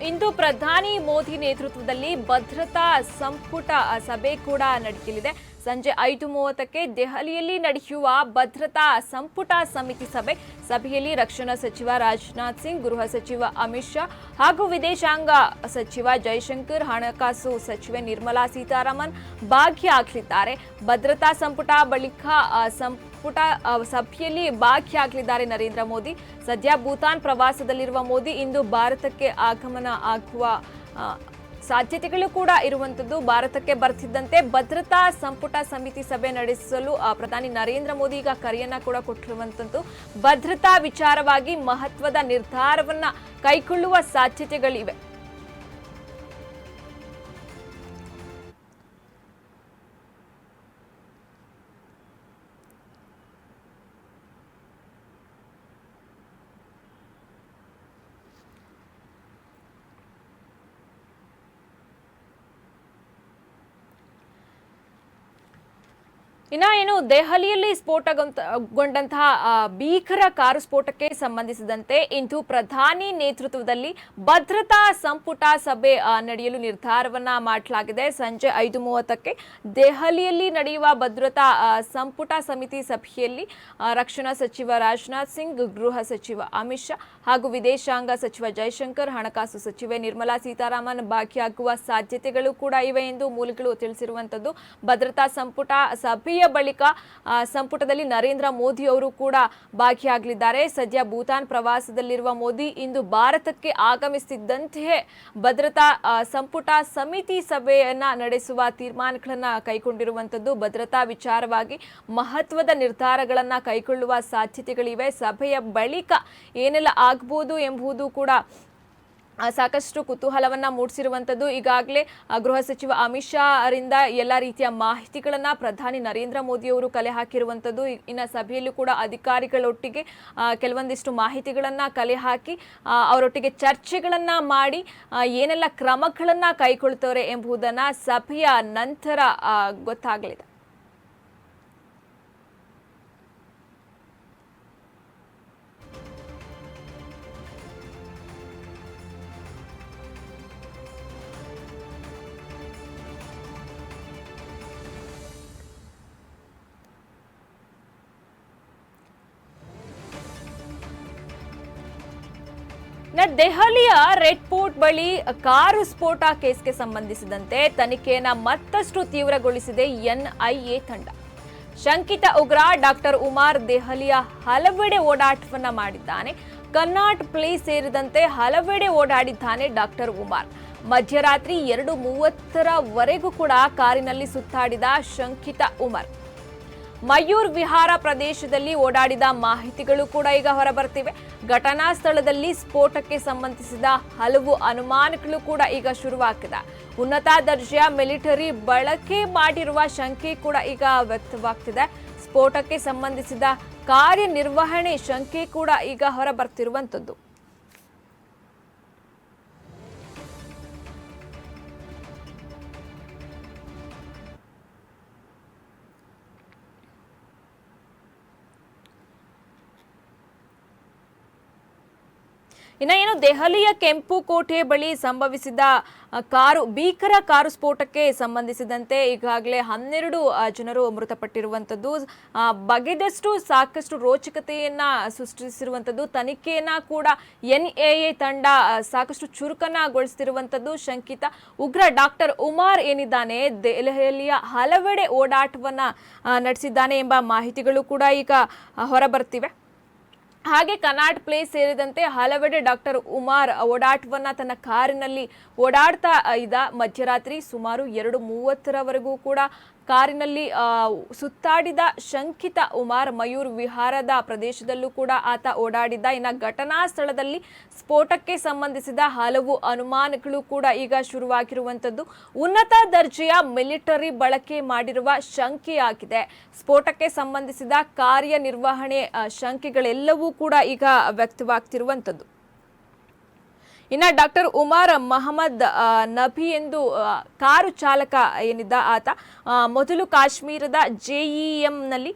ಇಂದು ಪ್ರಧಾನಿ ಮೋದಿ ನೇತೃತ್ವದಲ್ಲಿ ಭದ್ರತಾ ಸಂಪುಟ ಸಭೆ ಕೂಡ ನಡೆಯಲಿದೆ. ಸಂಜೆ 5:30ಕ್ಕೆ ದೆಹಲಿಯಲ್ಲಿ ನಡೆಯುವ ಭದ್ರತಾ ಸಂಪುಟ ಸಮಿತಿ ಸಭೆಯಲ್ಲಿ ರಕ್ಷಣಾ ಸಚಿವ ರಾಜನಾಥ್ ಸಿಂಗ್, ಗೃಹ ಸಚಿವ ಅಮಿತ್ ಶಾ ಹಾಗೂ ವಿದೇಶಾಂಗ ಸಚಿವ ಜೈಶಂಕರ್, ಹಣಕಾಸು ಸಚಿವೆ ನಿರ್ಮಲಾ ಸೀತಾರಾಮನ್ ಭಾಗಿಯಾಗಲಿದ್ದಾರೆ. ಭದ್ರತಾ ಸಂಪುಟ ಬಳಿಕ ಸಭೆಯಲ್ಲಿ ಭಾಗಿಯಾಗಲಿದ್ದಾರೆ ನರೇಂದ್ರ ಮೋದಿ. ಸದ್ಯ ಭೂತಾನ್ ಪ್ರವಾಸದಲ್ಲಿರುವ ಮೋದಿ ಇಂದು ಭಾರತಕ್ಕೆ ಆಗಮನ ಆಗುವ ಸಾಧ್ಯತೆಗಳು ಕೂಡ ಇರುವಂತದ್ದು. ಭಾರತಕ್ಕೆ ಬರ್ತಿದ್ದಂತೆ ಭದ್ರತಾ ಸಂಪುಟ ಸಮಿತಿ ಸಭೆ ನಡೆಸಲು ಪ್ರಧಾನಿ ನರೇಂದ್ರ ಮೋದಿ ಈಗ ಕರೆಯನ್ನ ಕೂಡ ಕೊಟ್ಟಿರುವಂತದ್ದು. ಭದ್ರತಾ ವಿಚಾರವಾಗಿ ಮಹತ್ವದ ನಿರ್ಧಾರವನ್ನ ಕೈಗೊಳ್ಳುವ ಸಾಧ್ಯತೆಗಳಿವೆ. ಏನು ದೆಹಲಿಯಲ್ಲಿ ಸ್ಫೋಟಗೊಂಡಂತಹ ಭೀಕರ ಕಾರು ಸ್ಫೋಟಕ್ಕೆ ಸಂಬಂಧಿಸಿದಂತೆ ಇಂದು ಪ್ರಧಾನಿ ನೇತೃತ್ವದಲ್ಲಿ ಭದ್ರತಾ ಸಂಪುಟ ಸಭೆ ನಡೆಯಲು ನಿರ್ಧಾರವನ್ನ ಮಾಡಲಾಗಿದೆ. ಸಂಜೆ 5:30ಕ್ಕೆ ದೆಹಲಿಯಲ್ಲಿ ನಡೆಯುವ ಭದ್ರತಾ ಸಂಪುಟ ಸಮಿತಿ ಸಭೆಯಲ್ಲಿ ರಕ್ಷಣಾ ಸಚಿವ ರಾಜನಾಥ್ ಸಿಂಗ್, ಗೃಹ ಸಚಿವ ಅಮಿತ್ ಶಾ ಹಾಗೂ ವಿದೇಶಾಂಗ ಸಚಿವ ಜೈಶಂಕರ್, ಹಣಕಾಸು ಸಚಿವೆ ನಿರ್ಮಲಾ ಸೀತಾರಾಮನ್ ಭಾಗಿಯಾಗುವ ಸಾಧ್ಯತೆಗಳು ಕೂಡ ಇವೆ ಎಂದು ಮೂಲಗಳು ತಿಳಿಸಿರುವಂತದ್ದು. ಭದ್ರತಾ ಸಂಪುಟ ಸಭೆಯ ಬಳಿಕ ಸಂಪುಟದಲ್ಲಿ ನರೇಂದ್ರ ಮೋದಿ ಅವರು ಕೂಡ ಭಾಗಿಯಾಗಲಿದ್ದಾರೆ. ಸದ್ಯ ಭೂತಾನ್ ಪ್ರವಾಸದಲ್ಲಿರುವ ಮೋದಿ ಇಂದು ಭಾರತಕ್ಕೆ ಆಗಮಿಸುತ್ತಿದ್ದಂತೆಯೇ ಭದ್ರತಾ ಸಂಪುಟ ಸಮಿತಿ ಸಭೆಯನ್ನ ನಡೆಸುವ ತೀರ್ಮಾನಗಳನ್ನ ಕೈಗೊಂಡಿರುವಂತದ್ದು. ಭದ್ರತಾ ವಿಚಾರವಾಗಿ ಮಹತ್ವದ ನಿರ್ಧಾರಗಳನ್ನ ಕೈಗೊಳ್ಳುವ ಸಾಧ್ಯತೆಗಳಿವೆ. ಸಭೆಯ ಬಳಿಕ ಏನೆಲ್ಲ ಆಗಬಹುದು ಎಂಬುದು ಕೂಡ ಸಾಕಷ್ಟು ಕುತೂಹಲವನ್ನ ಮೂಡಿಸಿರುವಂತದ್ದು. ಈಗಾಗಲೇ ಗೃಹ ಸಚಿವ ಅಮಿತ್ ಶಾ ಅವರಿಂದ ಎಲ್ಲ ರೀತಿಯ ಮಾಹಿತಿಗಳನ್ನ ಪ್ರಧಾನಿ ನರೇಂದ್ರ ಮೋದಿ ಅವರು ಕಲೆ ಹಾಕಿರುವಂತದ್ದು. ಇನ್ನು ಸಭೆಯಲ್ಲೂ ಕೂಡ ಅಧಿಕಾರಿಗಳೊಟ್ಟಿಗೆ ಕೆಲವೊಂದಿಷ್ಟು ಮಾಹಿತಿಗಳನ್ನ ಕಲೆ ಹಾಕಿ ಅವರೊಟ್ಟಿಗೆ ಚರ್ಚೆಗಳನ್ನ ಮಾಡಿ ಏನೆಲ್ಲ ಕ್ರಮಗಳನ್ನ ಕೈಗೊಳ್ತಾರೆ ಎಂಬುದನ್ನ ಸಭೆಯ ನಂತರ ಗೊತ್ತಾಗಲಿದೆ. ದೆಹಲಿಯ ರೆಡ್ ಫೋರ್ಟ್ ಬಳಿ ಕಾರು ಸ್ಫೋಟ ಕೇಸ್ಗೆ ಸಂಬಂಧಿಸಿದಂತೆ ತನಿಖೆಯನ್ನ ಮತ್ತಷ್ಟು ತೀವ್ರಗೊಳಿಸಿದೆ ಎನ್ಐಎ ತಂಡ. ಶಂಕಿತ ಉಗ್ರ ಡಾಕ್ಟರ್ ಉಮಾರ್ ದೆಹಲಿಯ ಹಲವೆಡೆ ಓಡಾಟವನ್ನ ಮಾಡಿದ್ದಾನೆ. ಕನ್ನಾಟ್ ಪ್ಲೇಸ್ ಸೇರಿದಂತೆ ಹಲವೆಡೆ ಓಡಾಡಿದ್ದಾನೆ ಡಾಕ್ಟರ್ ಉಮಾರ್. ಮಧ್ಯರಾತ್ರಿ 2:30ರವರೆಗೂ ಕೂಡ ಕಾರಿನಲ್ಲಿ ಸುತ್ತಾಡಿದ ಶಂಕಿತ ಉಮರ್ ಮಯೂರ್ ವಿಹಾರ ಪ್ರದೇಶದಲ್ಲಿ ಓಡಾಡಿದ ಮಾಹಿತಿಗಳು ಕೂಡ ಈಗ ಹೊರಬರ್ತಿವೆ. ಘಟನಾ ಸ್ಥಳದಲ್ಲಿ ಸ್ಫೋಟಕ್ಕೆ ಸಂಬಂಧಿಸಿದ ಹಲವು ಅನುಮಾನಗಳು ಕೂಡ ಈಗ ಶುರುವಾಗಿದೆ. ಉನ್ನತ ದರ್ಜೆಯ ಮಿಲಿಟರಿ ಬಳಕೆ ಮಾಡಿರುವ ಶಂಕೆ ಕೂಡ ಈಗ ವ್ಯಕ್ತವಾಗ್ತಿದೆ. ಸ್ಫೋಟಕ್ಕೆ ಸಂಬಂಧಿಸಿದ ಕಾರ್ಯನಿರ್ವಹಣೆ ಶಂಕೆ ಕೂಡ ಈಗ ಹೊರಬರ್ತಿರುವಂತದ್ದು. ಏನು ದೆಹಲಿಯ ಕೆಂಪು ಕೋಟೆ ಬಳಿ ಸಂಭವಿಸಿದ ಭೀಕರ ಕಾರು ಸ್ಫೋಟಕ್ಕೆ ಸಂಬಂಧಿಸಿದಂತೆ ಈಗಾಗಲೇ 12 ಜನರು ಮೃತಪಟ್ಟಿರುವಂತದ್ದು ಬಗೆದಷ್ಟು ಸಾಕಷ್ಟು ರೋಚಕತೆಯನ್ನ ಸೃಷ್ಟಿಸಿರುವಂತದ್ದು. ತನಿಖೆಯನ್ನ ಕೂಡ ಎನ್ಐಎ ತಂಡ ಸಾಕಷ್ಟು ಚುರುಕನ್ನಗೊಳಿಸುತ್ತಿರುವಂತದ್ದು. ಶಂಕಿತ ಉಗ್ರ ಡಾಕ್ಟರ್ ಉಮಾರ್ ಏನಿದ್ದಾನೆ ದೆಹಲಿಯ ಹಲವೆಡೆ ಓಡಾಟವನ್ನ ನಡೆಸಿದ್ದಾನೆ ಎಂಬ ಮಾಹಿತಿಗಳು ಕೂಡ ಈಗ ಹೊರಬರ್ತಿವೆ. ಹಾಗೆ ಕನಾಟ್ ಪ್ಲೇಸ್ ಸೇರಿದಂತೆ ಹಲವೆಡೆ ಡಾಕ್ಟರ್ ಉಮಾರ್ ಓಡಾಟವನ್ನ ತನ್ನ ಕಾರಿನಲ್ಲಿ ಓಡಾಡ್ತಾ ಇದ್ದ. ಮಧ್ಯರಾತ್ರಿ ಸುಮಾರು 2:30ರವರೆಗೂ ಕೂಡ ಕಾರಿನಲ್ಲಿ ಸುತ್ತಾಡಿದ ಶಂಕಿತ ಉಮಾರ್ ಮಯೂರ್ ವಿಹಾರದ ಪ್ರದೇಶದಲ್ಲೂ ಕೂಡ ಆತ ಓಡಾಡಿದ್ದ. ಇನ್ನು ಘಟನಾ ಸ್ಥಳದಲ್ಲಿ ಸ್ಫೋಟಕ್ಕೆ ಸಂಬಂಧಿಸಿದ ಹಲವು ಅನುಮಾನಗಳು ಕೂಡ ಈಗ ಶುರುವಾಗಿರುವಂತದ್ದು. ಉನ್ನತ ದರ್ಜೆಯ ಮಿಲಿಟರಿ ಬಳಕೆ ಮಾಡಿರುವ ಶಂಕೆಯಾಗಿದೆ. ಸ್ಫೋಟಕ್ಕೆ ಸಂಬಂಧಿಸಿದ ಕಾರ್ಯನಿರ್ವಹಣೆ ಶಂಕೆಗಳೆಲ್ಲವೂ ಕೂಡ ಈಗ ವ್ಯಕ್ತವಾಗ್ತಿರುವಂತದ್ದು. ಇನ್ನು ಡಾಕ್ಟರ್ ಉಮರ್ ಮಹಮ್ಮದ್ ನಬಿ ಎಂದು ಕಾರು ಚಾಲಕ ಏನಿದ್ದ ಆತ ಮೊದಲು ಕಾಶ್ಮೀರದ JEMನಲ್ಲಿ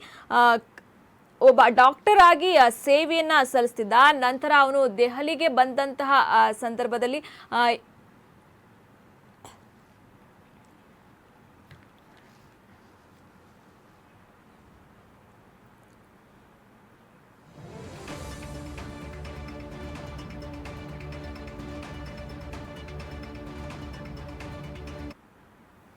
ಒಬ್ಬ ಡಾಕ್ಟರ್ ಆಗಿ ಸೇವೆಯನ್ನ ಸಲ್ಲಿಸ್ತಿದ್ದ. ನಂತರ ಅವನು ದೆಹಲಿಗೆ ಬಂದಂತಹ ಸಂದರ್ಭದಲ್ಲಿ